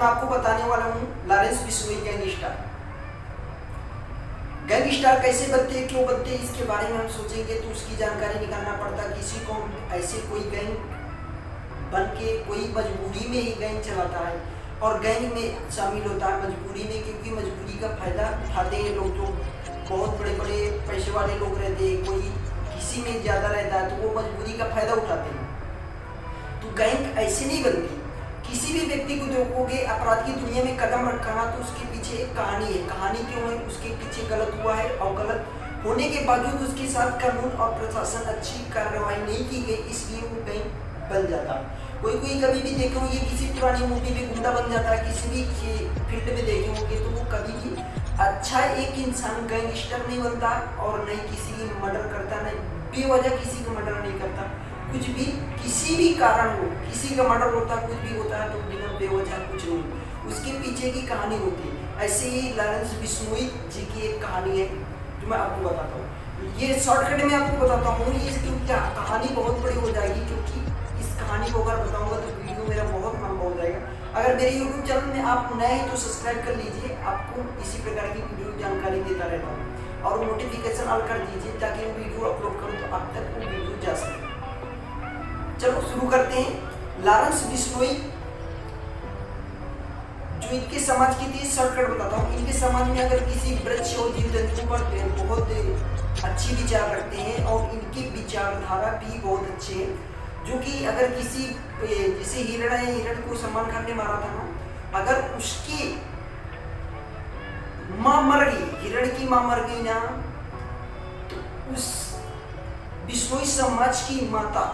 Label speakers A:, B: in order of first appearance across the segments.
A: मैं आपको बताने वाला हूँ लॉरेंस बिश्नोई गैंगस्टर। गैंगस्टर कैसे बनते हैं, क्यों बनते हैं, इसके बारे में हम सोचेंगे तो उसकी जानकारी निकालना पड़ता। किसी को ऐसे कोई गैंग बन के कोई मजबूरी में ही गैंग चलाता है और गैंग में शामिल होता है मजबूरी में, क्योंकि मजबूरी का फायदा उठाते हैं लोग। जो बहुत बड़े बड़े पैसे वाले लोग रहते हैं, कोई किसी में ज़्यादा रहता है तो वो मजबूरी का फायदा उठाते हैं। तो गैंग ऐसे नहीं बनती। किसी भी व्यक्ति को देखोगे अपराध की दुनिया में कदम रखना तो उसके पीछे एक कहानी है। कहानी क्यों है, उसके पीछे गलत हुआ है और गलत होने के बावजूद उसके साथ कानून और प्रशासन अच्छी कार्रवाई नहीं की गई, इसलिए वो गैंग बन जाता है। कोई कभी भी देखे होंगे किसी पुरानी मूवी में गुंडा बन जाता है, किसी भी फील्ड में देखे होंगे तो वो कभी भी अच्छा एक इंसान गैंगस्टर नहीं बनता और नहीं किसी की मर्डर करता, नहीं बेवजह किसी का मर्डर नहीं करता। कुछ भी किसी भी कारण हो, किसी का मर्डर होता है, कुछ भी होता है तो बिना बेवजह कुछ नहीं, उसके पीछे की कहानी होती है। ऐसे ही लॉरेंस बिश्नोई जी की एक कहानी है जो मैं आपको बताता हूँ। ये शॉर्टकट में आपको बताता हूँ, ये क्या कहानी बहुत बड़ी हो जाएगी, क्योंकि इस कहानी को अगर बताऊंगा तो वीडियो मेरा बहुत लंबा हो जाएगा। अगर मेरे यूट्यूब चैनल में आप नए हैं तो सब्सक्राइब कर लीजिए, आपको इसी प्रकार की वीडियो जानकारी देता रहता हूँ और नोटिफिकेशन ऑल कर दीजिए ताकि मैं वीडियो अपलोड करूँ तो आप तक वो वीडियो जा सके। चलो शुरू करते हैं। लॉरेंस बिश्नोई जो इनके समाज की थी, शॉर्टकट बताता हूँ। इनके समाज में अगर किसी वृक्ष और जीव जंतु पर बहुत अच्छी विचार रखते हैं और इनकी विचारधारा भी बहुत अच्छे हैं। जो कि अगर किसी जैसे हिरण है, हिरण को सलमान खान ने मारा था ना, अगर उसकी माँ मर गई, हिरण की माँ मर गई ना, तो उस बिश्नोई समाज की माता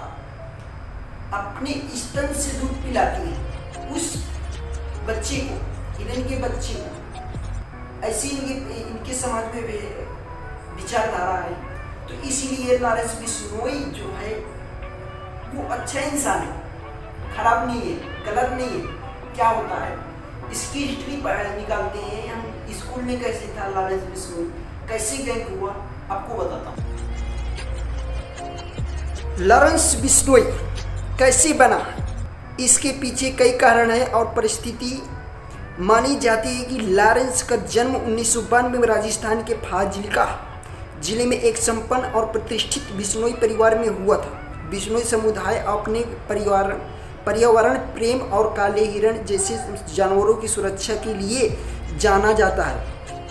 A: अपने स्तन से दूध पिलाती है उस बच्चे को, हिरण के बच्चे को। ऐसी इनके समाज में विचारधारा है। तो इसीलिए लॉरेंस बिश्नोई जो है वो अच्छा इंसान है, खराब नहीं है, गलत नहीं है। क्या होता है इसकी हिस्ट्री निकालते हैं हम। स्कूल में कैसे था लॉरेंस बिश्नोई, कैसे गैंग हुआ, आपको बताता हूँ। लॉरेंस बिश्नोई कैसे बना, इसके पीछे कई कारण है और परिस्थिति मानी जाती है कि लॉरेंस का जन्म 1992 में राजस्थान के फाजिल्का जिले में एक संपन्न और प्रतिष्ठित बिश्नोई परिवार में हुआ था। बिश्नोई समुदाय अपने पर्यावरण प्रेम और काले हिरण जैसे जानवरों की सुरक्षा के लिए जाना जाता है।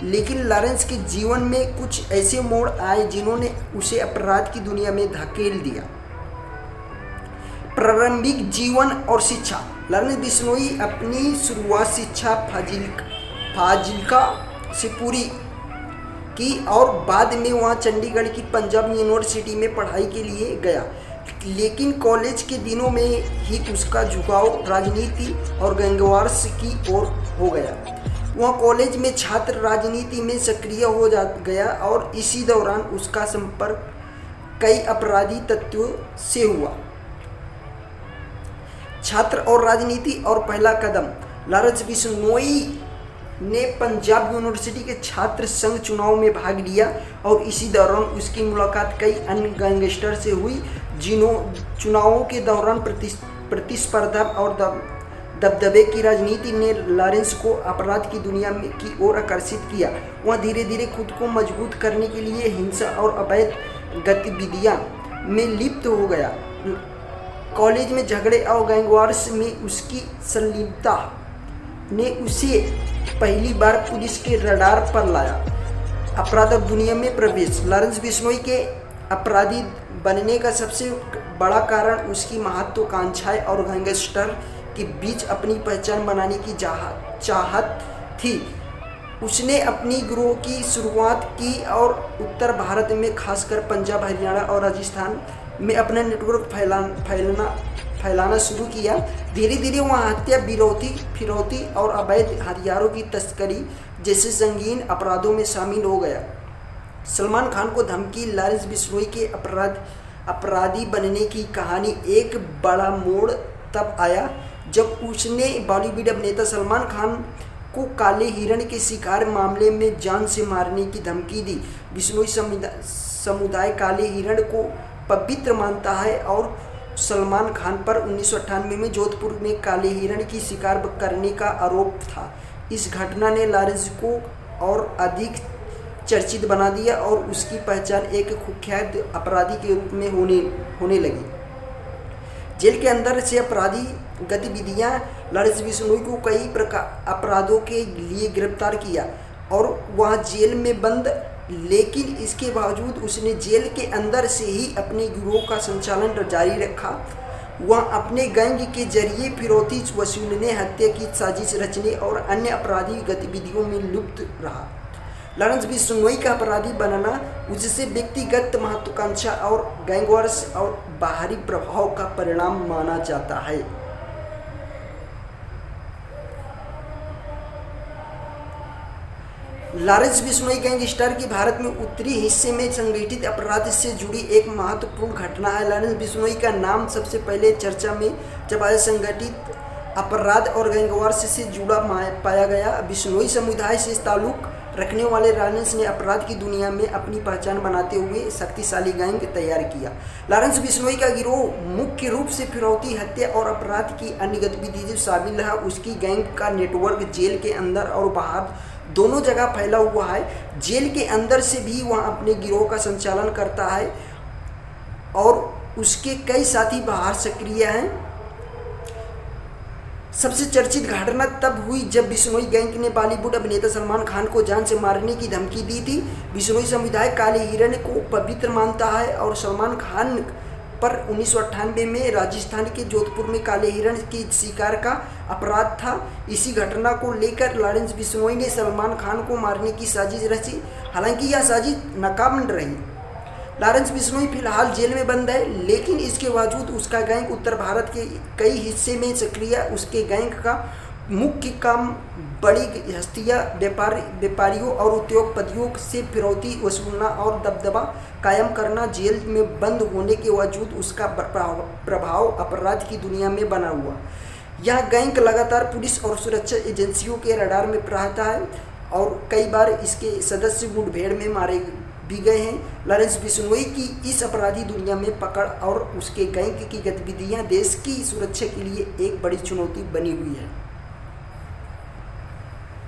A: लेकिन लॉरेंस के जीवन में कुछ ऐसे मोड़ आए जिन्होंने उसे अपराध की दुनिया में धकेल दिया। प्रारंभिक जीवन और शिक्षा। लॉरेंस बिश्नोई अपनी शुरुआत शिक्षा फाजिल्का से पूरी की और बाद में वहाँ चंडीगढ़ की पंजाब यूनिवर्सिटी में पढ़ाई के लिए गया। लेकिन कॉलेज के दिनों में ही उसका झुकाव राजनीति और गैंगवार्स की ओर हो गया। वह कॉलेज में छात्र राजनीति में सक्रिय हो गया और इसी दौरान उसका संपर्क कई अपराधी तत्वों से हुआ। छात्र और राजनीति और पहला कदम। लॉरेंस बिश्नोई ने पंजाब यूनिवर्सिटी के छात्र संघ चुनाव में भाग लिया और इसी दौरान उसकी मुलाकात कई अन्य गैंगस्टर से हुई, जिन्हों चुनावों के दौरान प्रतिस्पर्धा और दबदबे की राजनीति ने लॉरेंस को अपराध की दुनिया की ओर आकर्षित किया। वह धीरे धीरे खुद को मजबूत करने के लिए हिंसा और अवैध गतिविधियां में लिप्त हो गया। कॉलेज में झगड़े और गैंगवार्स में उसकी संलिप्तता ने उसे पहली बार पुलिस के रडार पर लाया। अपराध दुनिया में प्रवेश। लॉरेंस बिश्नोई के अपराधी बनने का सबसे बड़ा कारण उसकी महत्वाकांक्षाएं और गैंगस्टर के बीच अपनी पहचान बनाने की चाहत थी। उसने अपनी गिरोह की शुरुआत की और उत्तर भारत में खासकर पंजाब, हरियाणा और राजस्थान में अपना नेटवर्क फैलाना शुरू किया। धीरे धीरे वह हत्या, फिरौती और अवैध हथियारों की तस्करी जैसे संगीन अपराधों में शामिल हो गया। सलमान खान को धमकी। लॉरेंस बिश्नोई के अपराधी बनने की कहानी एक बड़ा मोड़ तब आया जब उसने बॉलीवुड अभिनेता सलमान खान को काले हिरण के शिकार मामले में जान से मारने की धमकी दी। बिश्नोई समुदाय काले हिरण को पवित्र मानता है और सलमान खान पर 1998 में जोधपुर में काले हिरण की शिकार करने का आरोप था। इस घटना ने लॉरेंस को और अधिक चर्चित बना दिया और उसकी पहचान एक कुख्यात अपराधी के रूप में होने लगी। जेल के अंदर से अपराधी गतिविधियां लॉरेंस बिश्नोई को कई प्रकार अपराधों के लिए गिरफ्तार किया और वह जेल में बंद, लेकिन इसके बावजूद उसने जेल के अंदर से ही अपने गिरोह का संचालन जारी रखा। वह अपने गैंग के जरिए फिरौती वसूलने, हत्या की साजिश रचने और अन्य आपराधिक गतिविधियों में लिप्त रहा। लॉरेंस बिश्नोई का अपराधी बनना उससे व्यक्तिगत महत्वाकांक्षा और गैंगवार्स और बाहरी प्रभाव का परिणाम माना जाता है। लॉरेंस बिश्नोई गैंगस्टर की भारत में उत्तरी हिस्से में संगठित अपराध से जुड़ी एक महत्वपूर्ण घटना है। लॉरेंस बिश्नोई का नाम सबसे पहले चर्चा में जब आया संगठित अपराध और गैंगवार्स से जुड़ा पाया गया। बिश्नोई समुदाय से ताल्लुक रखने वाले लॉरेंस ने अपराध की दुनिया में अपनी पहचान बनाते हुए शक्तिशाली गैंग तैयार किया। लॉरेंस बिश्नोई का गिरोह मुख्य रूप से फिरौती, हत्या और अपराध की अन्य गतिविधियों शामिल है। उसकी गैंग का नेटवर्क जेल के अंदर और बाहर दोनों जगह फैला हुआ है। जेल के अंदर से भी वह अपने गिरोह का संचालन करता है और उसके कई साथी बाहर सक्रिय हैं। सबसे चर्चित घटना तब हुई जब बिश्नोई गैंग ने बॉलीवुड अभिनेता सलमान खान को जान से मारने की धमकी दी थी। बिश्नोई समुदाय काले हिरण को पवित्र मानता है और सलमान खान पर 1998 में राजस्थान के जोधपुर में काले हिरण की शिकार का अपराध था। इसी घटना को लेकर लॉरेंस बिश्नोई ने सलमान खान को मारने की साजिश रची, हालांकि यह साजिश नाकाम रही। लॉरेंस बिश्नोई फिलहाल जेल में बंद है, लेकिन इसके बावजूद उसका गैंग उत्तर भारत के कई हिस्से में सक्रिय है। उसके गैंग का मुख्य काम बड़ी हस्तियां, व्यापारियों और उद्योगपतियों से फिरौती वसूलना और दबदबा कायम करना। जेल में बंद होने के बावजूद उसका प्रभाव अपराध की दुनिया में बना हुआ। यह गैंग लगातार पुलिस और सुरक्षा एजेंसियों के रडार में रहता है और कई बार इसके सदस्य मुठभेड़ में मारे भी गए हैं। लॉरेंस बिश्नोई की इस अपराधी दुनिया में पकड़ और उसके गैंग की गतिविधियां देश की सुरक्षा के लिए एक बड़ी चुनौती बनी हुई है।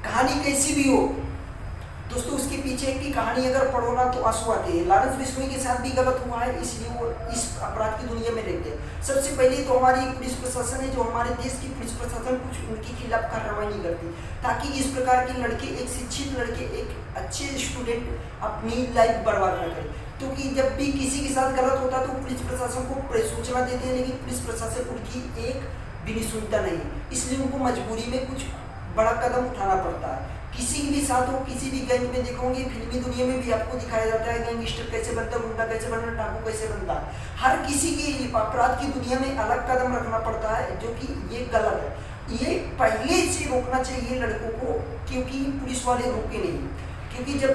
A: कहानी कैसी भी हो दोस्तों, उसके पीछे की कहानी अगर पढ़ो ना तो आंसू आते हैं। लॉरेंस बिश्नोई के साथ भी गलत हुआ है, इसलिए वो इस अपराध की दुनिया में रहते हैं। सबसे पहले तो हमारी पुलिस प्रशासन है, जो हमारे देश की पुलिस प्रशासन कुछ उनके खिलाफ कार्रवाई नहीं करती, ताकि इस प्रकार के लड़के, एक शिक्षित लड़के, एक अच्छे स्टूडेंट अपनी लाइफ बर्बाद न करें। क्योंकि जब भी किसी के साथ गलत होता तो पुलिस प्रशासन को सूचना देते हैं, लेकिन पुलिस प्रशासन उनकी एक भी नहीं सुनता नहीं, इसलिए उनको मजबूरी में कुछ बड़ा कदम उठाना पड़ता है। किसी के भी साथ हो, किसी भी गैंग में देखोगे, फिल्मी दुनिया में भी आपको दिखाया जाता है गैंगस्टर कैसे बनता है, गुंडा कैसे बनता है, डाकू कैसे बनता है। हर किसी की अपराध की दुनिया में अलग कदम रखना पड़ता है, जो कि ये गलत है। ये पहले से रोकना चाहिए लड़कों को, क्योंकि पुलिस वाले रोके नहीं। क्योंकि जब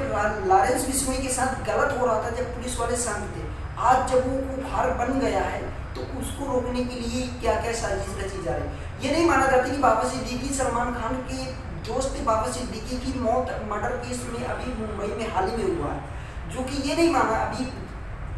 A: लॉरेंस बिश्नोई के साथ गलत हो रहा था, जब पुलिस वाले शांत थे, आज जब वो कुख्यात बन गया है तो उसको रोकने के लिए क्या क्या साजिश रची जा रही है। ये नहीं माना जाता कि बाबा सिद्दीकी, सलमान खान के दोस्त बाबा सिद्दीकी की मौत मर्डर केस में अभी मुंबई में हाल ही में हुआ है, जो कि ये नहीं माना अभी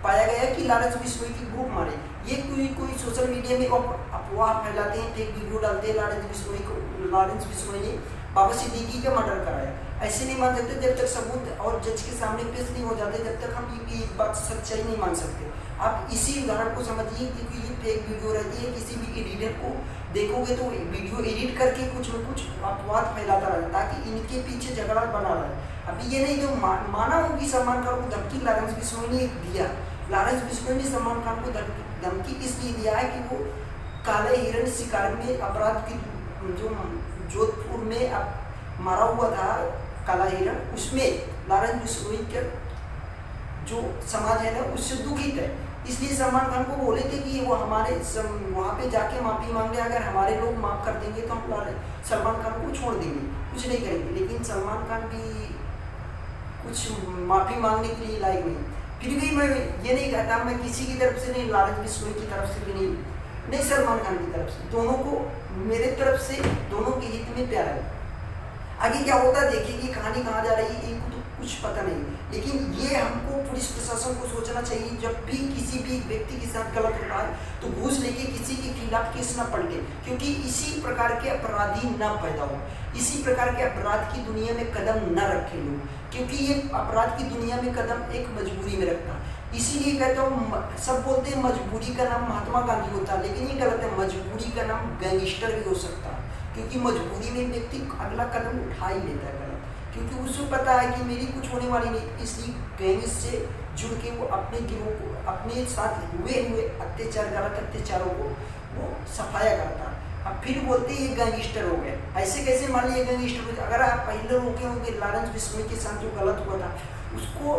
A: पाया गया कि लॉरेंस बिश्नोई की ग्रुप मारे। ये कोई सोशल मीडिया में अफवाह फैलाते हैं, फेक वीडियो डालते हैं, लॉरेंस बिश्नोई ने बाबा सिद्दीकी का मर्डर कराया। ऐसे नहीं मान सकते जब तक सबूत और जज के सामने पेश नहीं हो जाते, जब तक हम ये बात सच्चाई नहीं मान सकते। आप इसी उदाहरण को समझिए, क्योंकि ये फेक वीडियो रहती है। किसी भी एडिटर को देखोगे तो वीडियो एडिट करके कुछ न कुछ अपवाद फैलाता रहता है, ताकि इनके पीछे झगड़ा बना रहे। अभी ये नहीं जो माना होगी सलमान खान को धमकी लॉरेंस बिश्नोई ने दिया। लॉरेंस बिश्नोई ने सलमान खान को धमकी इसलिए दिया है कि वो काले हिरण शिकार में अपराध की जो जोधपुर में मारा हुआ था काला हिरण, उसमें लॉरेंस बिश्नोई के जो समाज है ना उससे दुखित है। इसलिए सलमान खान को बोले थे कि वो हमारे वहाँ पे जाके माफ़ी मांग ले, अगर हमारे लोग माफ़ कर देंगे तो हम सलमान खान को छोड़ देंगे, कुछ नहीं करेंगे। लेकिन सलमान खान भी कुछ माफ़ी मांगने के लिए लायक नहीं। फिर भी मैं ये नहीं कहता मैं किसी की तरफ से नहीं, लॉरेंस बिश्नोई की तरफ से भी नहीं सलमान खान की तरफ से, दोनों को मेरे तरफ से दोनों के हित में प्यार है। आगे क्या होता है देखिए कि कहानी कहाँ जा रही है। कुछ पता नहीं। लेकिन ये हमको पुलिस प्रशासन को सोचना चाहिए, जब भी किसी भी व्यक्ति के साथ गलत होता है तो घूस लेके किसी के खिलाफ केस न पलटे, क्योंकि इसी प्रकार के अपराधी न पैदा हो, इसी प्रकार के अपराध की दुनिया में कदम न रखें लोग, क्योंकि ये अपराध की दुनिया में कदम एक मजबूरी में रखता है। इसीलिए कहता हूँ, सब बोलते हैं मजबूरी का नाम महात्मा गांधी होता है, लेकिन ये गलत है, मजबूरी का नाम गैंगस्टर भी हो सकता है, क्योंकि मजबूरी में व्यक्ति अगला कदम उठा ही लेता है गलत, क्योंकि उसको पता है कि मेरी कुछ होने वाली नहीं, इसलिए गैंग से जुड़ के वो अपने गिरोह को, अपने साथ हुए अत्याचार, गलत अत्याचारों को वो सफाया करता है। अब फिर बोलते ये गैंगस्टर हो गए, ऐसे कैसे मान लिया गैंगस्टर हो गए? अगर आप पहले रोके होंगे लॉरेंस बिश्नोई के साथ जो गलत हुआ था, उसको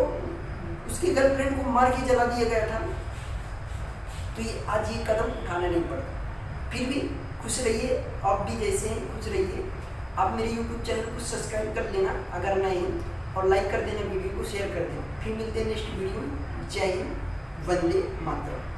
A: उसकी गर्लफ्रेंड को मार के जला दिया गया था, तो ये आज ये कदम उठाना नहीं पड़ता। फिर भी खुश रहिए, आप भी जैसे हैं खुश रहिए। आप मेरे YouTube चैनल को सब्सक्राइब कर लेना अगर नहीं, और लाइक कर देना, वीडियो को शेयर कर देना। फिर मिलते हैं नेक्स्ट वीडियो में। जय हिंद, वंदे मातरम।